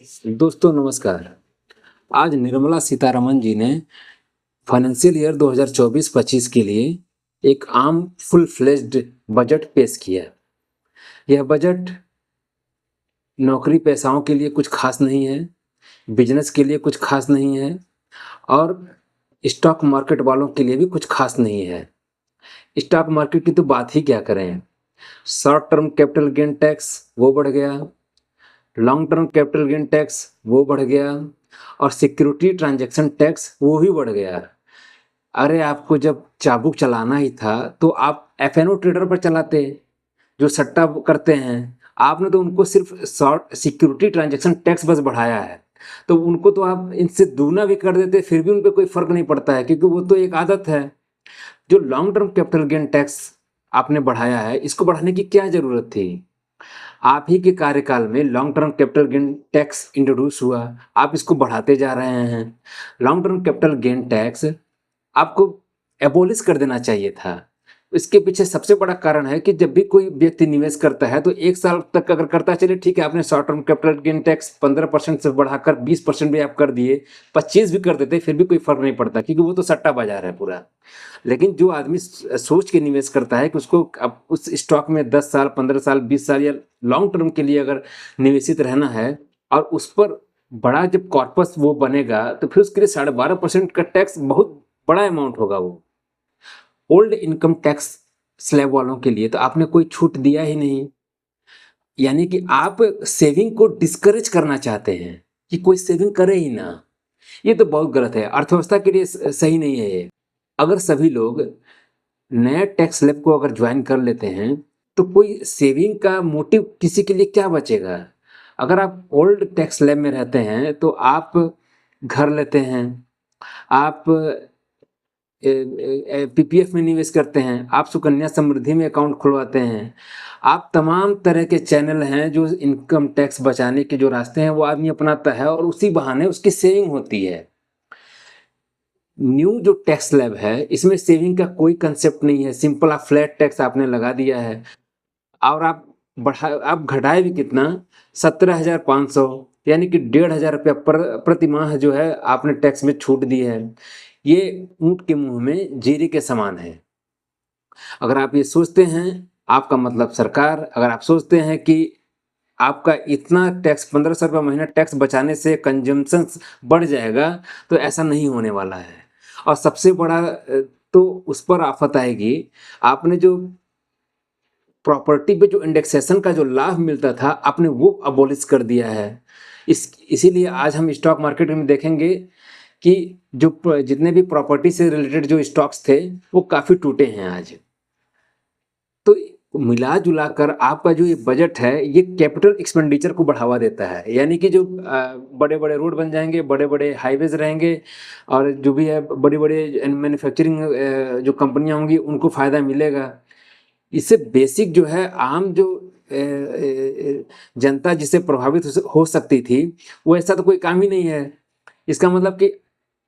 दोस्तों नमस्कार। आज निर्मला सीतारमण जी ने फाइनेंशियल ईयर 2024-25 के लिए एक आम फुल फ्लेज्ड बजट पेश किया। यह बजट नौकरी पेशाओं के लिए कुछ खास नहीं है, बिजनेस के लिए कुछ खास नहीं है और स्टॉक मार्केट वालों के लिए भी कुछ खास नहीं है। स्टॉक मार्केट की तो बात ही क्या करें। Short term capital gain tax वो बढ़ गया, long term capital gain tax वो बढ़ गया और सिक्योरिटी ट्रांजैक्शन टैक्स वो भी बढ़ गया। अरे आपको जब चाबुक चलाना ही था तो आप एफएनओ ट्रेडर पर चलाते, जो सट्टा करते हैं। आपने तो उनको सिर्फ शॉर्ट सिक्योरिटी ट्रांजैक्शन टैक्स बस बढ़ाया है, तो उनको तो आप इनसे दूना भी कर देते फिर भी उन पर कोई फर्क नहीं पड़ता है, क्योंकि वो तो एक आदत है। जो long term capital gain tax आपने बढ़ाया है, इसको बढ़ाने की क्या जरूरत थी। आप ही के कार्यकाल में long term capital gain tax introduce हुआ, आप इसको बढ़ाते जा रहे हैं। Long term capital gain tax आपको एबोलिश कर देना चाहिए था। इसके पीछे सबसे बड़ा कारण है कि जब भी कोई व्यक्ति निवेश करता है तो 1 साल तक अगर करता है, चलिए ठीक है, आपने short term capital gain tax 15% से बढ़ाकर 20% भी आप कर दिए, 25 भी कर देते, फिर भी कोई फर्क नहीं पड़ता, क्योंकि वो तो सट्टा बाजार है पूरा। लेकिन जो आदमी सोच के निवेश करता है कि उसको अब उस स्टॉक में 10 साल, 15 साल, 20 साल या लॉन्ग टर्म के लिए अगर निवेशित रहना है और उस पर बड़ा जब कॉर्पस वो बनेगा, तो फिर उसके लिए 12.5% का टैक्स बहुत बड़ा अमाउंट होगा। वो ओल्ड इनकम टैक्स स्लैब वालों के लिए तो आपने कोई छूट दिया ही नहीं। यानी कि आप सेविंग को डिस्करेज करना चाहते हैं कि कोई सेविंग करे ही ना। ये तो बहुत गलत है, अर्थव्यवस्था के लिए सही नहीं है ये। अगर सभी लोग नया टैक्स स्लैब को अगर ज्वाइन कर लेते हैं तो कोई सेविंग का मोटिव किसी के लिए क्या बचेगा। अगर आप ओल्ड टैक्स स्लैब में रहते हैं तो आप घर लेते हैं, आप पीपीएफ में निवेश करते हैं, आप सुकन्या समृद्धि में अकाउंट खुलवाते हैं, आप तमाम तरह के चैनल हैं जो इनकम टैक्स बचाने के जो रास्ते हैं वो आदमी अपनाता है और उसी बहाने उसकी सेविंग होती है। न्यू जो टैक्स स्लैब है इसमें सेविंग का कोई कंसेप्ट नहीं है, सिंपल आप फ्लैट टैक्स आपने लगा दिया है और आप घटाए भी कितना, 17,500, यानी कि 1,500 रुपया प्रति माह जो है आपने टैक्स में छूट दी है। ये ऊंट के मुंह में जीरे के समान है। अगर आप ये सोचते हैं, आपका मतलब सरकार, अगर आप सोचते हैं कि आपका इतना टैक्स 1,500 रुपया महीना टैक्स बचाने से कंजम्पशन बढ़ जाएगा, तो ऐसा नहीं होने वाला है। और सबसे बड़ा तो उस पर आफत आएगी, आपने जो प्रॉपर्टी पे जो इंडेक्सेशन का जो लाभ मिलता था आपने वो अबोलिश कर दिया है। इसीलिए आज हम स्टॉक मार्केट में देखेंगे कि जो जितने भी प्रॉपर्टी से रिलेटेड जो स्टॉक्स थे वो काफी टूटे हैं आज। तो मिला जुला कर आपका जो ये बजट है ये कैपिटल एक्सपेंडिचर को बढ़ावा देता है, यानी कि जो बड़े बड़े रोड बन जाएंगे, बड़े बड़े हाईवेज रहेंगे और जो भी है बड़ी बड़ी मैन्युफैक्चरिंग जो कंपनियां होंगी उनको फायदा मिलेगा। इससे बेसिक जो है आम जो जनता जिससे प्रभावित हो सकती थी, वो ऐसा तो कोई काम ही नहीं है। इसका मतलब कि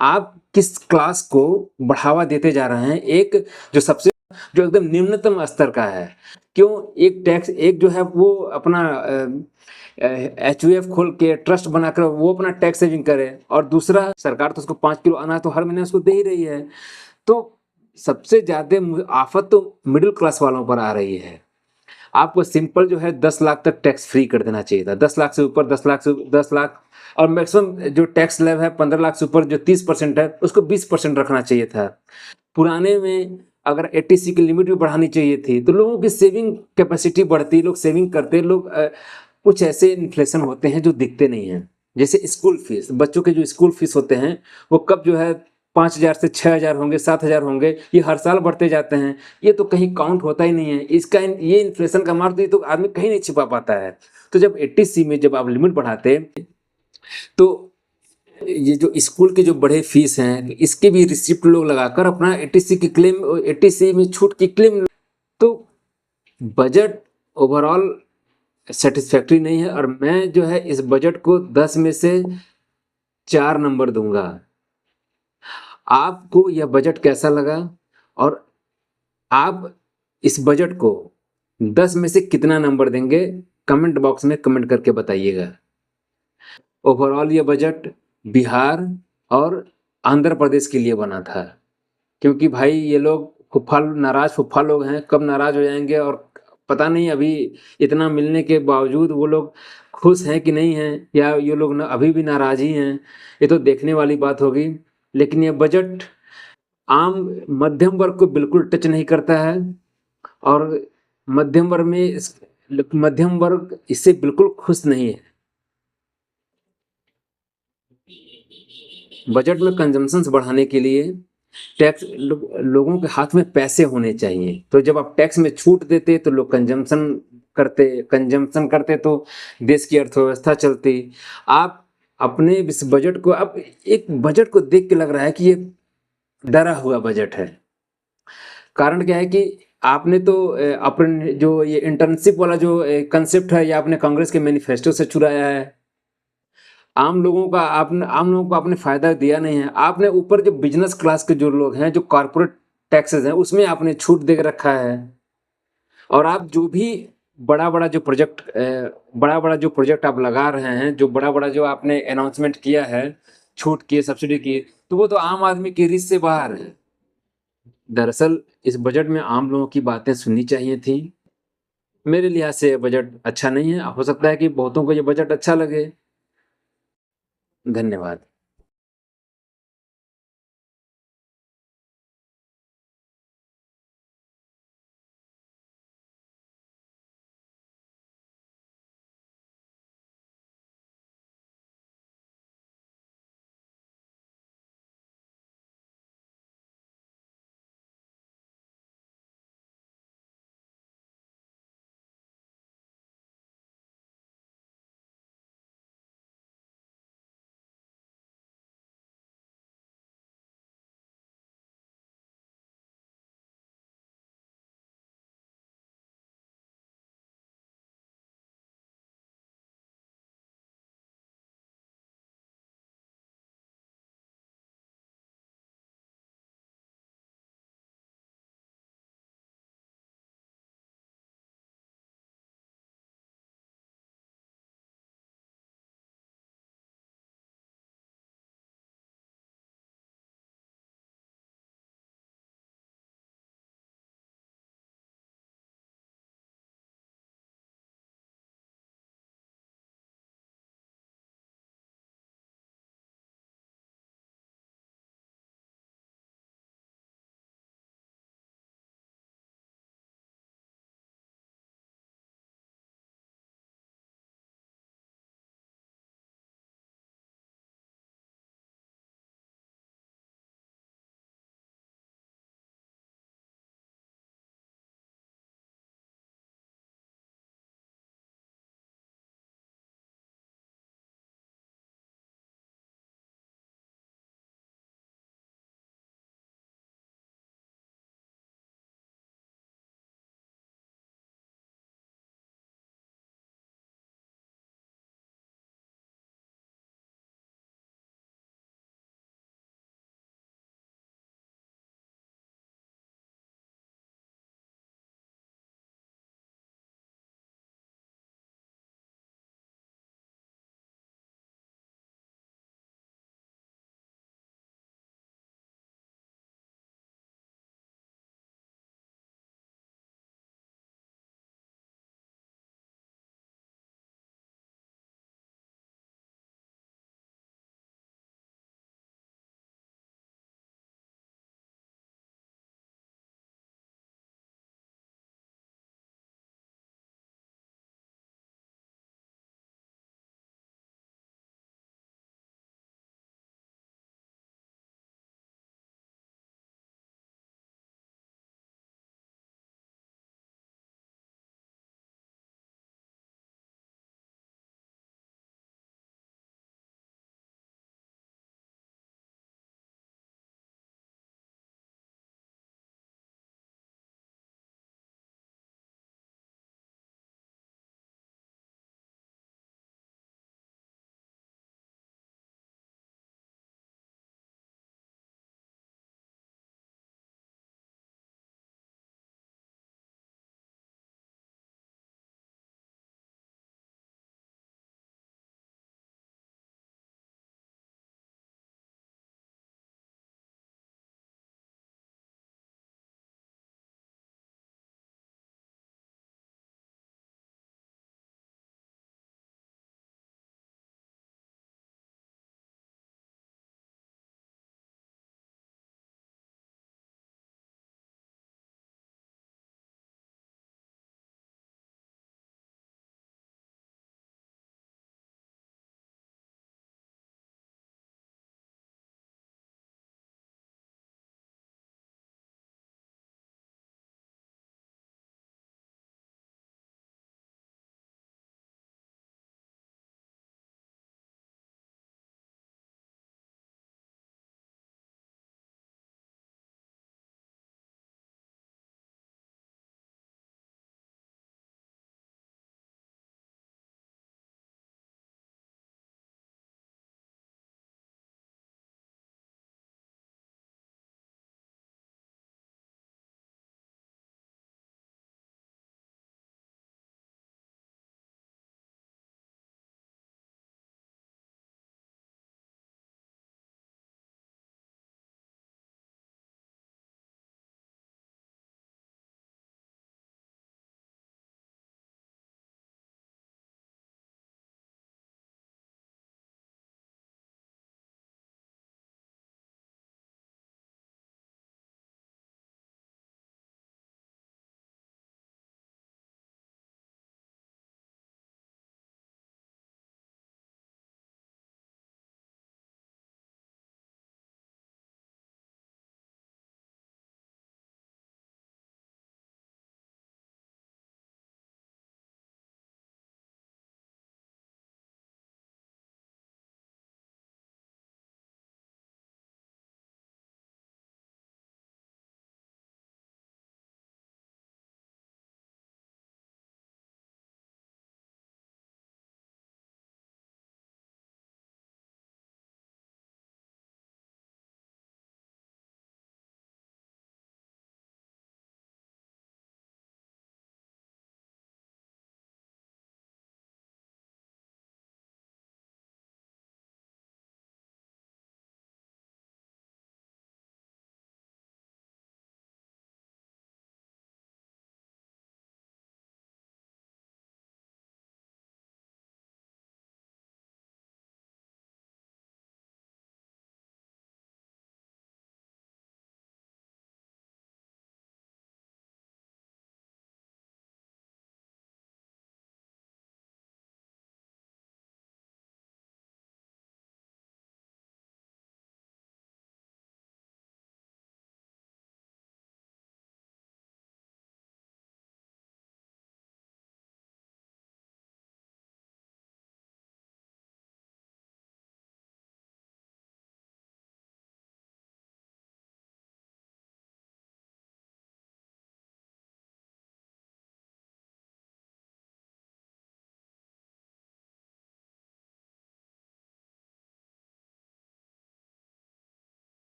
आप किस क्लास को बढ़ावा देते जा रहे हैं, एक जो सबसे जो एकदम निम्नतम स्तर का है। क्यों एक टैक्स, एक जो है वो अपना एचयूएफ खोल के ट्रस्ट बनाकर वो अपना टैक्स सेविंग करे और दूसरा सरकार तो उसको 5 किलो अनाज तो हर महीने उसको दे ही रही है। तो सबसे ज्यादा आफत तो मिडिल क्लास वालों पर आ रही है। आपको सिंपल जो है 10 लाख तक टैक्स फ्री कर देना चाहिए था, 10 लाख से ऊपर 10 लाख और मैक्सिमम जो टैक्स स्लैब है 15 लाख से ऊपर जो 30% है उसको 20% रखना चाहिए था। पुराने में अगर एटीसी की लिमिट भी बढ़ानी चाहिए थी तो लोगों की सेविंग कैपेसिटी बढ़ती, लोग सेविंग करते। लोग कुछ ऐसे इन्फ्लेशन होते हैं जो दिखते नहीं हैं, जैसे स्कूल फीस, बच्चों के जो स्कूल फीस होते हैं वो कब जो है 5,000 से 6,000 होंगे, 7,000 होंगे, ये हर साल बढ़ते जाते हैं। ये तो कहीं काउंट होता ही नहीं है, इसका ये इन्फ्लेशन का मार तो आदमी कहीं नहीं छिपा पाता है। तो जब 80C में जब आप लिमिट बढ़ाते तो ये जो स्कूल के जो बड़े फीस हैं इसके भी रिसिप्ट लोग लगाकर अपना 80C की क्लेम, 80C में छूट की क्लेम। तो बजट ओवरऑल सेटिस्फैक्ट्री नहीं है और मैं जो है इस बजट को 10 में से 4 नंबर दूंगा। आपको यह बजट कैसा लगा और आप इस बजट को 10 में से कितना नंबर देंगे, कमेंट बॉक्स में कमेंट करके बताइएगा। ओवरऑल ये बजट बिहार और आंध्र प्रदेश के लिए बना था, क्योंकि भाई ये लोग नाराज फुफ्फा लोग हैं, कब नाराज हो जाएंगे और पता नहीं। अभी इतना मिलने के बावजूद वो लोग खुश हैं कि नहीं हैं, या ये लोग अभी भी नाराज ही हैं, ये तो देखने वाली बात होगी। लेकिन ये बजट आम मध्यम वर्ग को बिल्कुल टच नहीं करता है, और मध्यम वर्ग इससे बिल्कुल खुश नहीं है। बजट में कंजम्पशंस बढ़ाने के लिए लोगों के हाथ में पैसे होने चाहिए। तो जब आप टैक्स में छूट देते तो लोग कंजम्पशन करते तो देश की अर्थव्यवस्था चलती। आप अपने इस बजट को, अब एक बजट को देख के लग रहा है कि ये डरा हुआ बजट है। कारण क्या है कि आपने तो अपने जो ये इंटर्नशिप वाला जो कंसेप्ट है, ये आपने कांग्रेस के मैनिफेस्टो से चुराया है। आम लोगों को आपने फायदा दिया नहीं है। आपने ऊपर जो बिजनेस क्लास के जो लोग हैं, जो कॉर्पोरेट टैक्सेस हैं, उसमें आपने छूट दे रखा है। और आप जो भी बड़ा बड़ा जो प्रोजेक्ट आप लगा रहे हैं, जो बड़ा बड़ा जो आपने अनाउंसमेंट किया है, छूट की, सब्सिडी की, तो वो तो आम आदमी की रीच से बाहर है। दरअसल इस बजट में आम लोगों की बातें सुननी चाहिए थी। मेरे लिहाज से ये बजट अच्छा नहीं है। हो सकता है कि बहुतों को ये बजट अच्छा लगे। धन्यवाद।